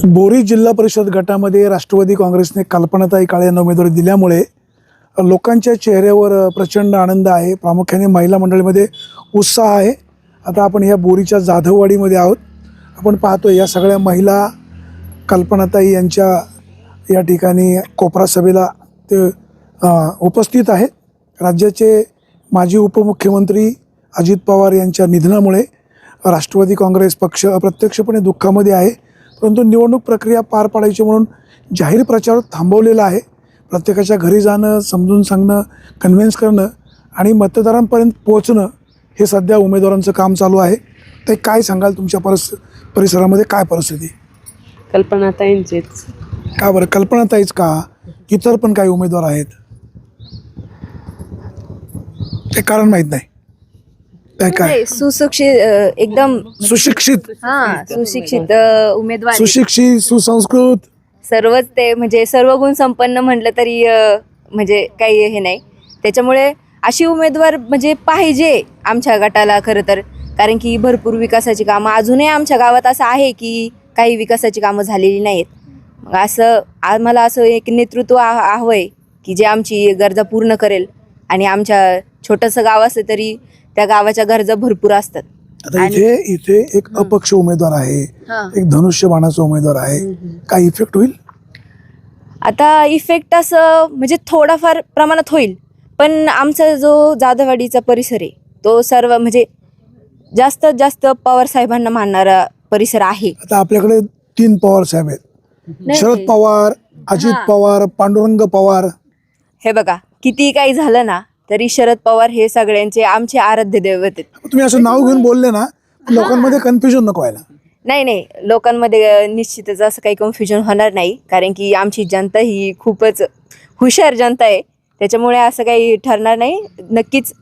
बोरी जिल्हा परिषद गटामध्ये राष्ट्रवादी काँग्रेसने कल्पनाताई काळे यांना उमेदवारी दिल्यामुळे लोकांच्या चेहऱ्यावर प्रचंड आनंद आहे. प्रामुख्याने महिला मंडळीमध्ये उत्साह आहे. आता आपण या बोरीच्या जाधववाडीमध्ये आहोत. आपण पाहतोय या सगळ्या महिला कल्पनाताई यांच्या या ठिकाणी कोपरा सभेला ते उपस्थित आहेत. राज्याचे माजी उपमुख्यमंत्री अजित पवार यांच्या निधनामुळे राष्ट्रवादी काँग्रेस पक्ष अप्रत्यक्षपणे दुःखामध्ये आहे. परंतु निवडणूक प्रक्रिया पार पाडायची म्हणून जाहीर प्रचार थांबवलेला आहे. प्रत्येकाच्या घरी जाणं, समजून सांगणं, कन्व्हिन्स करणं आणि मतदारांपर्यंत पोहोचणं हे सध्या उमेदवारांचं काम चालू आहे. ते काय सांगाल, तुमच्या परिसरामध्ये काय परिस्थिती? कल्पनाताईंचीच. का बरं कल्पनाताईच का? इतर पण काही उमेदवार आहेत, ते कारण माहीत नाही काय? सुशिक्षित एकदम सुशिक्षित सुशिक्षित उमेदवार, सुशिक्षित, सुसंस्कृत, सर्वच ते म्हणजे सर्व गुण संपन्न म्हटलं तरी म्हणजे काही हे नाही. त्याच्यामुळे अशी उमेदवार म्हणजे पाहिजे आमच्या गटाला खरं तर. कारण की भरपूर विकासाची कामं अजूनही आमच्या गावात असं आहे की काही विकासाची कामं झालेली नाहीत. मग असं आम्हाला असं एक नेतृत्व हवं आहे की जे आमची गरजा पूर्ण करेल. आणि आमच्या छोटंसं गाव असलं तरी त्या गावाच्या गरजा भरपूर असतात. आता इथे एक अपक्ष उमेदवार आहे, एक धनुष्यबाणाचा उमेदवार आहे. काय इफेक्ट होईल? आता इफेक्ट असं म्हणजे थोडाफार प्रमाणात होईल, पण आमचा जो जाधववाडीचा परिसर आहे तो सर्व म्हणजे जास्तीत जास्त पवार साहेबांना मानणारा परिसर आहे. आता आपल्याकडे 3 पवार साहेब आहेत, शरद पवार, अजित पवार, पांडुरंग पवार. हे बघा, किती काही झालं ना तरी शरद पवार हे सगळ्यांचे आमचे आराध्य दैवत आहेत. तुम्ही असं नाव घेऊन बोलले ना, लोकांमध्ये कन्फ्युजन नको व्हायला. नाही, लोकांमध्ये निश्चितच असं काही कन्फ्युजन होणार नाही. कारण की आमची जनता ही खूपच हुशार जनता आहे. त्याच्यामुळे असं काही ठरणार नाही. नक्कीच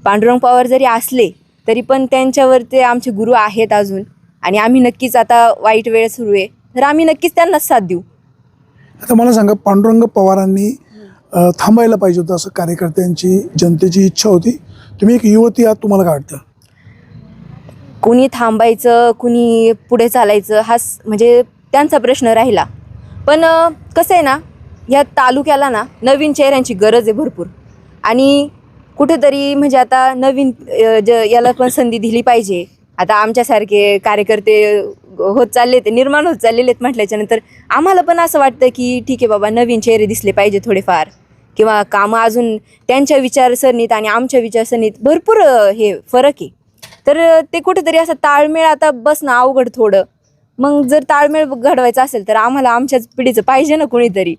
पांडुरंग पवार जरी असले तरी पण त्यांच्यावर ते आमचे गुरु आहेत अजून. आणि आम्ही नक्कीच आता वाईट वेळ सुरू आहे तर आम्ही नक्कीच त्यांनाच साथ देऊ. आता मला सांगा, पांडुरंग पवारांनी थांबायला पाहिजे होतं असं कार्यकर्त्यांची, जनतेची इच्छा होती. तुम्ही एक युवती आहात, तुम्हाला काय वाटतं? कुणी थांबायचं, कुणी पुढे चालायचं हा म्हणजे त्यांचा प्रश्न राहिला. पण कसं आहे ना, या तालुक्याला ना नवीन चेहऱ्यांची गरज आहे भरपूर. आणि कुठेतरी म्हणजे आता नवीन याला पण संधी दिली पाहिजे. आता आमच्यासारखे कार्यकर्ते होत चालले, ते निर्माण होत चाललेले आहेत म्हटल्याच्यानंतर आम्हाला पण असं वाटतं की ठीक आहे बाबा, नवीन चेहरे दिसले पाहिजे थोडेफार. किंवा कामं अजून त्यांच्या विचारसरणीत आणि आमच्या विचारसरणीत भरपूर हे फरक आहे. तर ते कुठेतरी असं ताळमेळ आता बसणं अवघड थोडं. मग जर ताळमेळ घडवायचा असेल तर आम्हाला आमच्याच पिढीचं पाहिजे ना कोणीतरी.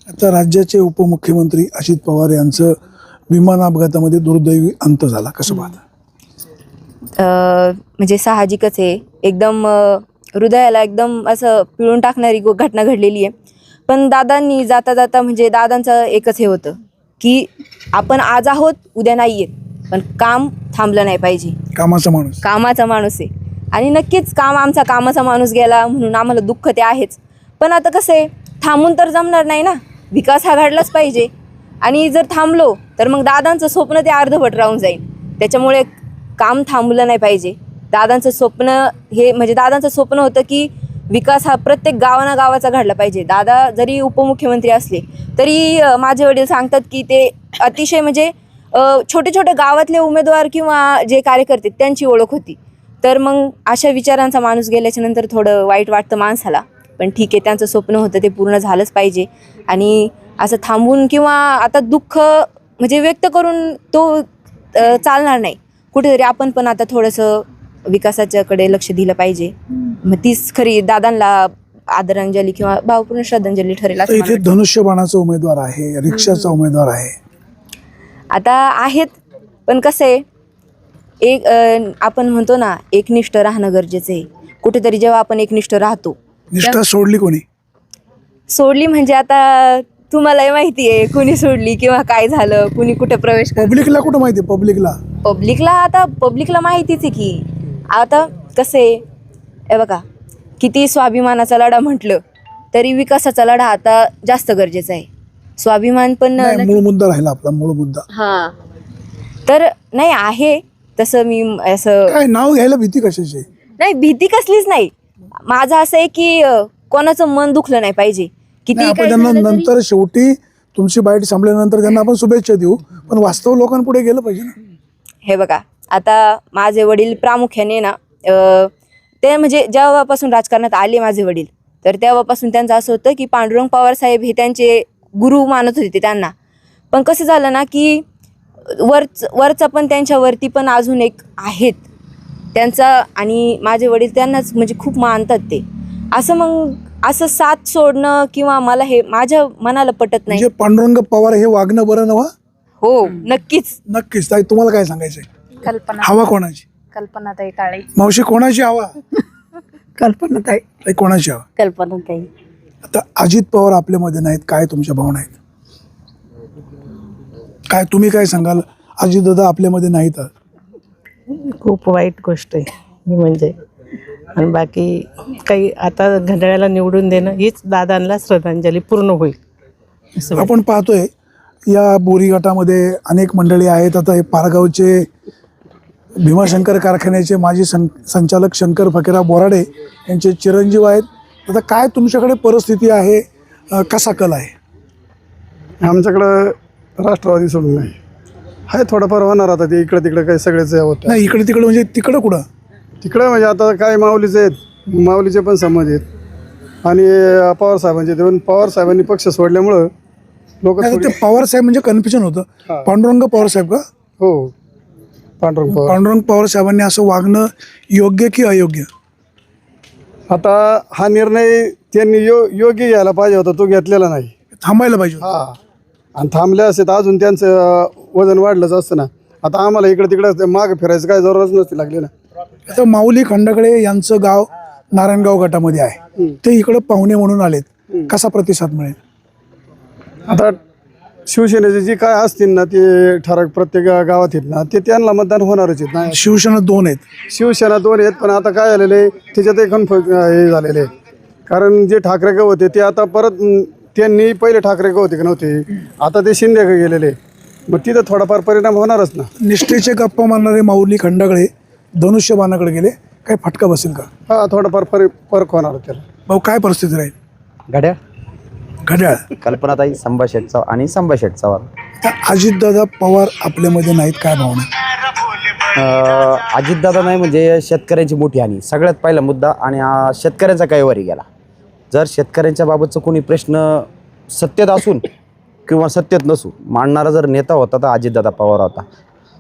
आता राज्याचे उपमुख्यमंत्री अजित पवार यांचं विमान अपघातामध्ये दुर्दैवी अंत झाला, कसं पाहता? म्हणजे साहजिकच आहे. एकदम हृदयाला एकदम असं पिळून टाकणारी घटना घडलेली आहे. पण दादांनी जाता जाता म्हणजे दादांचं एकच हे होतं की आपण आज आहोत, उद्या नाही आहेत, पण काम थांबलं नाही पाहिजे. कामाचा माणूस आहे. आणि नक्कीच आमचा कामाचा माणूस गेला म्हणून आम्हाला दुःख ते आहेच. पण आता कसं आहे, थांबून तर जमणार नाही ना. विकास हा घडलाच पाहिजे. आणि जर थांबलो तर मग दादांचं स्वप्न ते अर्धवट राहून जाईल. त्याच्यामुळे काम थांबलं नाही पाहिजे. दादांचं स्वप्न होतं की विकास हा प्रत्येक गावाचा घडला पाहिजे. दादा जरी उपमुख्यमंत्री असले तरी माझे वडील सांगतात की ते अतिशय म्हणजे छोटे छोटे गावातले उमेदवार किंवा जे कार्यकर्ते त्यांची ओळख होती. तर मग अशा विचारांचा माणूस गेल्याच्या नंतर थोडं वाईट वाटतं माणसाला. पण ठीक आहे, त्यांचं स्वप्न होतं ते पूर्ण झालंच पाहिजे. आणि असं थांबून किंवा आता दुःख म्हणजे व्यक्त करून तो चालणार नाही. कुठेतरी आपण पण आता थोडंसं विकासाच्याकडे लक्ष दिलं पाहिजे. मग तीच खरी दादांना आदरांजली किंवा भावपूर्ण श्रद्धांजली ठरेल. इथे धनुष्यबाणाचा उमेदवार आहे, रिक्षाचा उमेदवार आहे. आता आहेत, पण कसं आहे, एक आपण म्हणतो ना, एकनिष्ठ राहणं गरजेचं आहे. कुठेतरी जेव्हा आपण एकनिष्ठ राहतो, निष्ठा सोडली कोणी? सोडली म्हणजे आता तुम्हालाही माहिती आहे कुणी सोडली किंवा काय झालं, कुणी कुठे प्रवेश. पब्लिकला कुठं माहिती आहे? पब्लिकला माहितीच आहे की. आता कसं आहे, हे बघा, किती स्वाभिमानाचा लढा म्हटलं तरी विकासाचा लढा आता जास्त गरजेचा आहे. स्वाभिमान पण मूळ मुद्दा राहिला आपला, मूळ मुद्दा. तर नाही आहे तसं. मी असं काय नाव घ्यायला भीती कशाची? नाही, भीती कसलीच नाही. माझं असं आहे की कोणाचं मन दुखलं नाही पाहिजे. नाही, किती आपण काही त्यांना झालं तरी- नंतर शेवटी तुमची बाईट संपल्यानंतर त्यांना आपण शुभेच्छा देऊ, पण वास्तव लोकांपुढे गेलं पाहिजे ना. हे बघा, आता माझे वडील प्रामुख्याने ना ते म्हणजे जेव्हापासून राजकारणात आले माझे वडील, तर तेव्हापासून त्यांचं असं होतं की पांडुरंग पवार साहेब हे त्यांचे गुरु मानत होते ते त्यांना. पण कसं झालं ना की वरचा पण त्यांच्यावरती पण अजून एक आहेत त्यांचा, आणि माझे वडील त्यांनाच म्हणजे खूप मानतात ते. मग असं साथ सोडणं किंवा मला हे माझ्या मनाला पटत नाही. म्हणजे पांडुरंग पवार हे वागणं बरं नव्हा. हो, नक्कीच. नक्कीच. ताई, तुम्हाला काय सांगायचंय? कल्पना हवा कोणाची? कल्पनाताई काळे. मावशी, कोणाची हवा? कल्पनाताई. ताई, कोणाची हवा? कल्पनाताई. आता अजित पवार आपल्यामध्ये नाहीत, काय तुमच्या भावना आहेत? काय तुम्ही काय सांगाल? अजित दादा आपल्यामध्ये नाहीत. खूप वाईट गोष्ट आहे ही म्हणजे. आणि बाकी काही आता घड्याळाला निवडून देणं हीच दादांना श्रद्धांजली पूर्ण होईल असं वाटतं. आपण पाहतोय या बोरी गटामध्ये अनेक मंडळी आहेत. आता हे पारगावचे भीमाशंकर कारखान्याचे माजी संचालक शंकर फकीरा बोराडे यांचे चिरंजीव आहेत. आता काय तुमच्याकडे परिस्थिती आहे, कसा कल आहे? आमच्याकडं राष्ट्रवादी सोडून नाही आहे, थोडंफार होणार. आता ते इकडे तिकडे काही सगळेच होत नाही, इकडे तिकडे म्हणजे तिकडं कुठं? तिकडे म्हणजे आता काय माऊलीचे आहेत, माऊलीचे पण समाज आहेत आणि पवार साहेबांचे ते पण. पवार साहेबांनी पक्ष सोडल्यामुळं लोक नाही, ते पवार साहेब म्हणजे कन्फ्युजन होतं. हा. पांडुरंग पवार साहेब का? हो, पांडुरंग पवार. पांडुरंग पवार साहेबांनी असं वागणं योग्य की अयोग्य? आता हा निर्णय त्यांनी योग्य घ्यायला पाहिजे होता, तो घेतलेला नाही. थांबायला पाहिजे होतं. हा, आणि थांबले असते तर अजून त्यांचं वजन वाढलंच असतं ना. आता आम्हाला इकडे तिकडे मागं फिरायचं काय जरूरच नसती लागली ना. आता माऊली खंडाकडे यांचं गाव नारायणगाव गटामध्ये आहे, ते इकडं पाहुणे म्हणून आलेत. कसा प्रतिसाद मिळेल? आता शिवसेनेचे जे काय असतील ना ते ठराविक प्रत्येक गावात आहेत ना, ते त्यांना मतदान होणारच आहेत ना. शिवसेना 2 आहेत. शिवसेना 2 आहेत, पण आता काय झालेलं आहे त्याच्यातही हे झालेलं आहे. कारण जे ठाकरे गं होते ते आता परत त्यांनी पहिले ठाकरे गं होते की नव्हते, आता ते शिंदे गं गेलेले. मग तिथं थोडाफार परिणाम होणारच ना. निष्ठेचे गप्पा मारणारे माऊली खंडाकडे धनुष्यबाणाकडे गेले, काही फटका बसेल का? हा, थोडाफार फरक होणार त्याला. भाऊ, काय परिस्थिती राहील? घड्याळ घड्याळ. कल्पनाताई संभाषेट चव्हाण आणि संभाषेट चव्हाण. तर अजितदादा पवार आपल्यामध्ये नाहीत, काय भावना? अजितदादा नाही म्हणजे शेतकऱ्यांची मोठी हानी सगळ्यात पहिला मुद्दा. आणि शेतकऱ्यांचा कैवारी गेला. जर शेतकऱ्यांच्या बाबतचं कोणी प्रश्न सत्तेत असून किंवा सत्तेत नसू मांडणारा जर नेता होता तर अजितदादा पवार होता.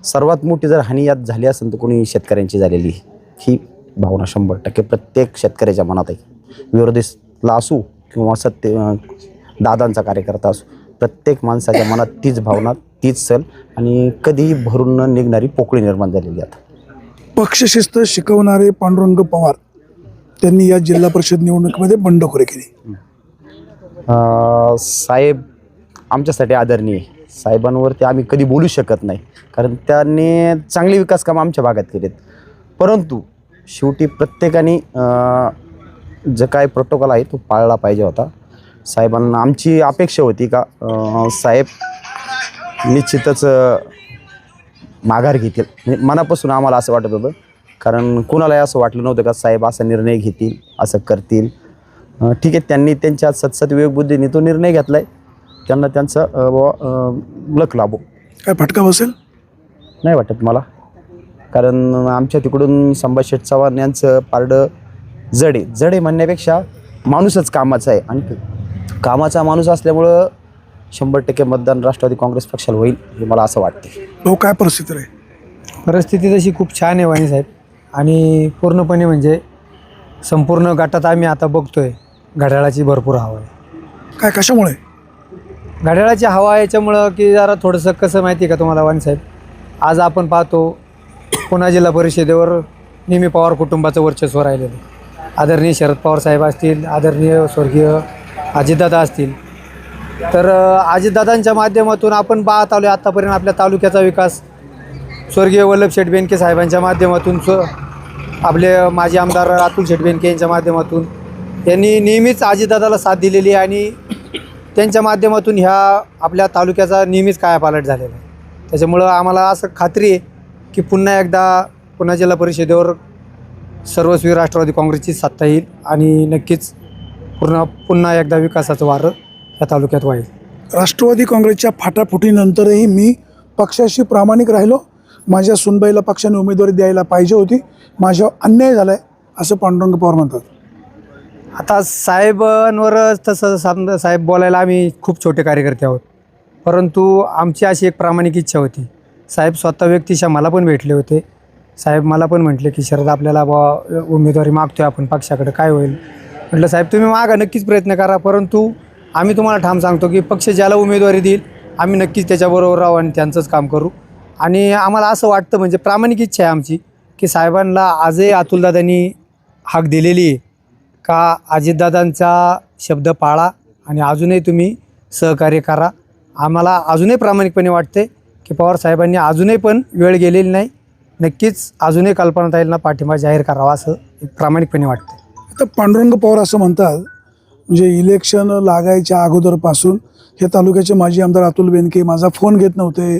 सर्वात मोठी जर हानी यात झाली असेल तर कोणी शेतकऱ्यांची झालेली, ही भावना 100% प्रत्येक शेतकऱ्याच्या मनात आहे. विरोधीला असू किंवा दादांचा कार्यकर्ता असो, प्रत्येक माणसाच्या मनात तीच भावना, तीच सल आणि कधीही भरून न निघणारी पोकळी निर्माण झालेली आहे. पक्षशिस्त शिकवणारे पांडुरंग पवार त्यांनी या जिल्हा परिषद निवडणुकीमध्ये बंडखोरी केली. साहेब आमच्यासाठी आदरणीय. साहेबांवरती आम्ही कधी बोलू शकत नाही, कारण त्यांनी चांगले विकास कामं आमच्या भागात केलेत. परंतु शेवटी प्रत्येकाने जे काय प्रोटोकॉल आहे तो पाळला पाहिजे होता. साहेबांना आमची अपेक्षा होती का साहेब निश्चितच माघार घेतील. म्हणजे मनापासून आम्हाला असं वाटत होतं, कारण कोणालाही असं वाटलं नव्हतं का साहेब असा निर्णय घेतील, असं करतील. ठीक आहे, त्यांनी त्यांच्या सतसत विवेकबुद्धीने तो निर्णय घेतला आहे. त्यांना त्यांचं लक लाभो. काय फटका बसेल? नाही वाटत मला, कारण आमच्या तिकडून संभाषेट चव्हाण यांचं पारडं जडे म्हणण्यापेक्षा माणूसच कामाचा आहे आणि कामाचा माणूस असल्यामुळं 100% मतदान राष्ट्रवादी काँग्रेस पक्षाला होईल हे मला असं वाटते. भाऊ, काय परिस्थिती राहील? परिस्थिती तशी खूप छान आहे वाणी साहेब, आणि पूर्णपणे म्हणजे संपूर्ण गटात आम्ही आता बघतोय घड्याळाची भरपूर हवा आहे. काय, कशामुळे? घड्याळाची हवा याच्यामुळं की जरा थोडंसं कसं माहिती आहे का तुम्हाला वाणी साहेब, आज आपण पाहतो पुणा जिल्हा परिषदेवर नेहमी पवार कुटुंबाचं वर्चस्व राहिलेलं आहे. आदरणीय शरद पवार साहेब असतील, आदरणीय स्वर्गीय अजितदादा असतील, तर अजितदादांच्या माध्यमातून आपण पाहत आलो आत्तापर्यंत आपल्या तालुक्याचा विकास. स्वर्गीय वल्लभ शेठ बेनके साहेबांच्या माध्यमातून, आपले माजी आमदार अतुल शेठ बेनके यांच्या माध्यमातून यांनी नेहमीच अजितदादाला साथ दिलेली आहे आणि त्यांच्या माध्यमातून ह्या आपल्या तालुक्याचा नेहमीच कायापालट झालेला आहे. त्याच्यामुळं आम्हाला असं खात्री आहे की पुन्हा एकदा पुणा जिल्हा परिषदेवर सर्वस्वी राष्ट्रवादी काँग्रेसची सत्ता येईल आणि नक्कीच पुन्हा एकदा विकासाचं वारं या तालुक्यात वाहेल. राष्ट्रवादी काँग्रेसच्या फाटाफुटीनंतरही मी पक्षाशी प्रामाणिक राहिलो. माझ्या सुनबाईला पक्षाने उमेदवारी द्यायला पाहिजे होती, माझ्यावर अन्याय झाला आहे असं पांडुरंग पवार म्हणतात. आता साहेबांवर तसं साहेब बोलायला आम्ही खूप छोटे कार्यकर्ते आहोत, परंतु आमची अशी एक प्रामाणिक इच्छा होती. साहेब स्वतः व्यक्तिशः मला पण भेटले होते. साहेब मला पण म्हटले की शरद आपल्याला उमेदवारी मागतोय आपण पक्षाकडे, काय होईल. म्हटलं साहेब तुम्ही मागा, नक्कीच प्रयत्न करा, परंतु आम्ही तुम्हाला ठाम सांगतो की पक्ष ज्याला उमेदवारी देईल आम्ही नक्कीच त्याच्याबरोबर राहू आणि त्यांचंच काम करू. आणि आम्हाला असं वाटतं, म्हणजे प्रामाणिक इच्छा आहे आमची की साहेबांना आजही अतुलदादांनी हाक दिलेली आहे का अजितदादांचा शब्द पाळा आणि अजूनही तुम्ही सहकार्य करा. आम्हाला अजूनही प्रामाणिकपणे वाटते की पवार साहेबांनी अजूनही पण वेळ गेलेली नाही, नक्कीच अजूनही कल्पनाताईंना पाठिंबा जाहीर करावा असं प्रामाणिकपणे वाटतं. आता पांडुरंग पवार असं म्हणतात, म्हणजे इलेक्शन लागायच्या अगोदरपासून हे तालुक्याचे माजी आमदार अतुल बेनके माझा फोन घेत नव्हते.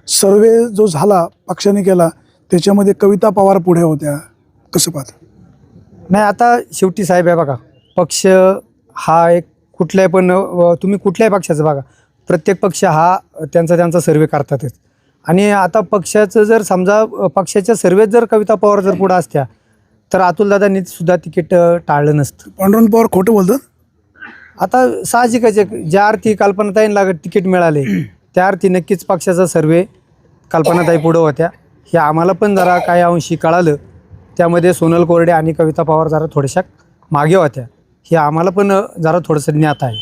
सर्वे जो झाला पक्षाने केला त्याच्यामध्ये कविता पवार पुढे होत्या, कसं पाहता? नाही, आता शेवटी साहेब आहे बघा, पक्ष हा एक कुठल्याही पण तुम्ही कुठल्याही पक्षाचं बघा, प्रत्येक पक्ष हा त्यांचा सर्वे करतातच. आणि आता पक्षाचं जर समजा पक्षाच्या सर्वेत जर कविता पवार जर पुढं असत्या तर अतुलदादांनी सुद्धा तिकीट टाळलं नसतं. पांडुरंग पवार खोटं बोलतात. आता साहजिकच आहे, ज्या अर्थी कल्पनाताईंना तिकीट मिळाले त्या अर्थी नक्कीच पक्षाचा सर्वे कल्पनाताई पुढं होत्या. हे आम्हाला पण जरा काही अंशी कळालं. त्यामध्ये सोनल कोरडे आणि कविता पवार जरा थोड्याशा मागे होत्या, हे आम्हाला पण जरा थोडंसं ज्ञात आहे.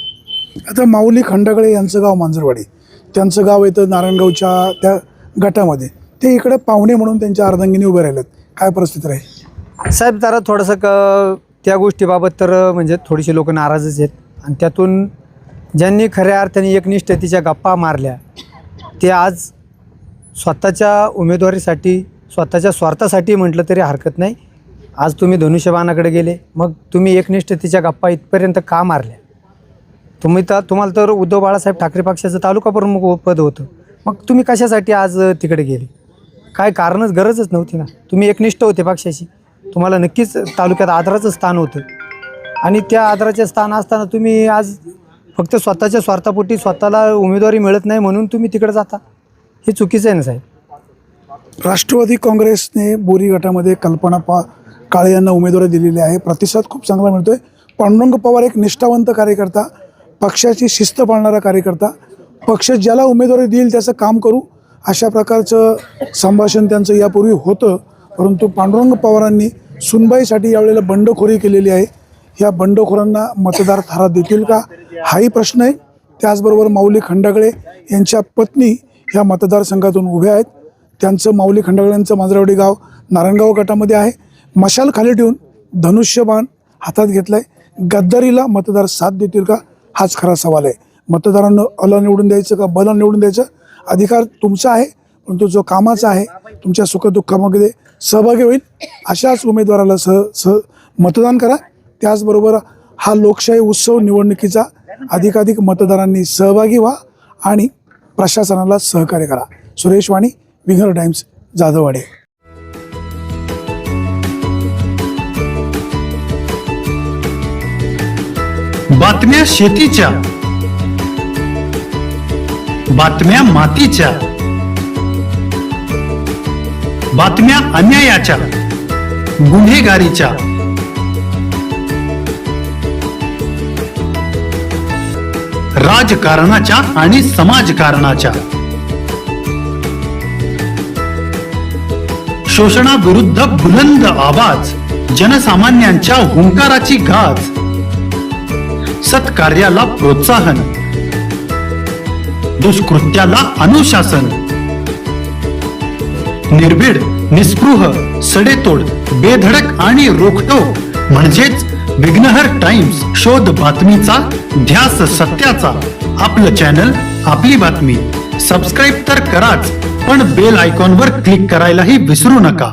आता माऊली खंडागळे यांचं गाव मांजरवाडी, त्यांचं गाव येतं नारायणगावच्या त्या गटामध्ये, ते इकडे पाहुणे म्हणून त्यांच्या अर्धांगिनी उभे राहिलेत, काय परिस्थिती राहील? साहेब जरा थोडंसं त्या गोष्टीबाबत तर म्हणजे थोडीशी लोक नाराजच आहेत. आणि त्यातून ज्यांनी खऱ्या अर्थाने एकनिष्ठतेच्या गप्पा मारल्या ते आज स्वतःच्या उमेदवारीसाठी, स्वतःच्या स्वार्थासाठी म्हटलं तरी हरकत नाही, आज तुम्ही धनुष्यबाणाकडे गेले, मग तुम्ही एकनिष्ठतेच्या गप्पा इथपर्यंत का मारल्या? तुम्हाला तर उद्धव बाळासाहेब ठाकरे पक्षाचं तालुका प्रमुख पद होतं, मग तुम्ही कशासाठी आज तिकडे गेले? काय कारणच, गरजच नव्हती ना. तुम्ही एकनिष्ठ होते पक्षाशी, तुम्हाला नक्कीच तालुक्यात आदराचं स्थान होतं आणि त्या आदराचे स्थान असताना तुम्ही आज फक्त स्वतःच्या स्वार्थापोटी स्वतःला उमेदवारी मिळत नाही म्हणून तुम्ही तिकडे जाता, हे चुकीचं आहे ना साहेब. राष्ट्रवादी काँग्रेसने बोरी गटामध्ये कल्पना काळे यांना उमेदवारी दिलेली आहे, प्रतिसाद खूप चांगला मिळतोय. पांडुरंग पवार एक निष्ठावंत कार्यकर्ता, पक्षाची शिस्त पाळणारा कार्यकर्ता, पक्ष ज्याला उमेदवारी देईल त्याचं काम करू अशा प्रकारचं संभाषण त्यांचं यापूर्वी होतं. परंतु पांडुरंग पवारांनी सुनबाईसाठी यावेळेला बंडखोरी केलेली आहे. ह्या बंडखोरांना मतदार थारा देतील का हाही प्रश्न आहे. त्याचबरोबर माऊली खंडागळे यांच्या पत्नी ह्या मतदारसंघातून उभ्या आहेत. त्यांचं माऊली खंडागळे यांचं मांजरवाडी गाव नारायणगाव गटामध्ये आहे. मशाल खाली ठेवून धनुष्यबाण हातात घेतलं आहे. गद्दारीला मतदार साथ देतील का हाच खरा सवाल आहे. मतदारांना अला निवडून द्यायचं का बला निवडून द्यायचं, अधिकार तुमचा आहे, परंतु जो कामाचा आहे, तुमच्या सुखदुःखामध्ये सहभागी होईल अशाच उमेदवाराला मतदान करा. त्याचबरोबर हा लोकशाही उत्सव निवडणुकीचा अधिकाधिक मतदारांनी सहभागी व्हा आणि प्रशासनाला सहकार्य करा. सुरेश वाणी, विंगर टाइम्स, जाधववाडी. बातम्या शेतीच्या, बातम्या मातीच्या, बातम्या अन्यायाच्या, गुन्हेगारीच्या, राजकारणाच्या आणि समाजकारणाच्या, शोषणाविरुद्ध बुलंद आवाज, जनसामान्यांच्या हुंकाराची गाज, सत्कार्याला प्रोत्साहन, दुष्कृत्याला अनुशासन, निर्भीड, निस्पृह, सडेतोड, बेधडक आणि रोखटोक म्हणजेच विघ्नहर टाइम्स. शोध बातमीचा, ध्यास सत्याचा. आपलं चॅनल, आपली बातमी. सबस्क्राईब तर कराच, पण बेल आयकॉनवर क्लिक करायलाही विसरू नका.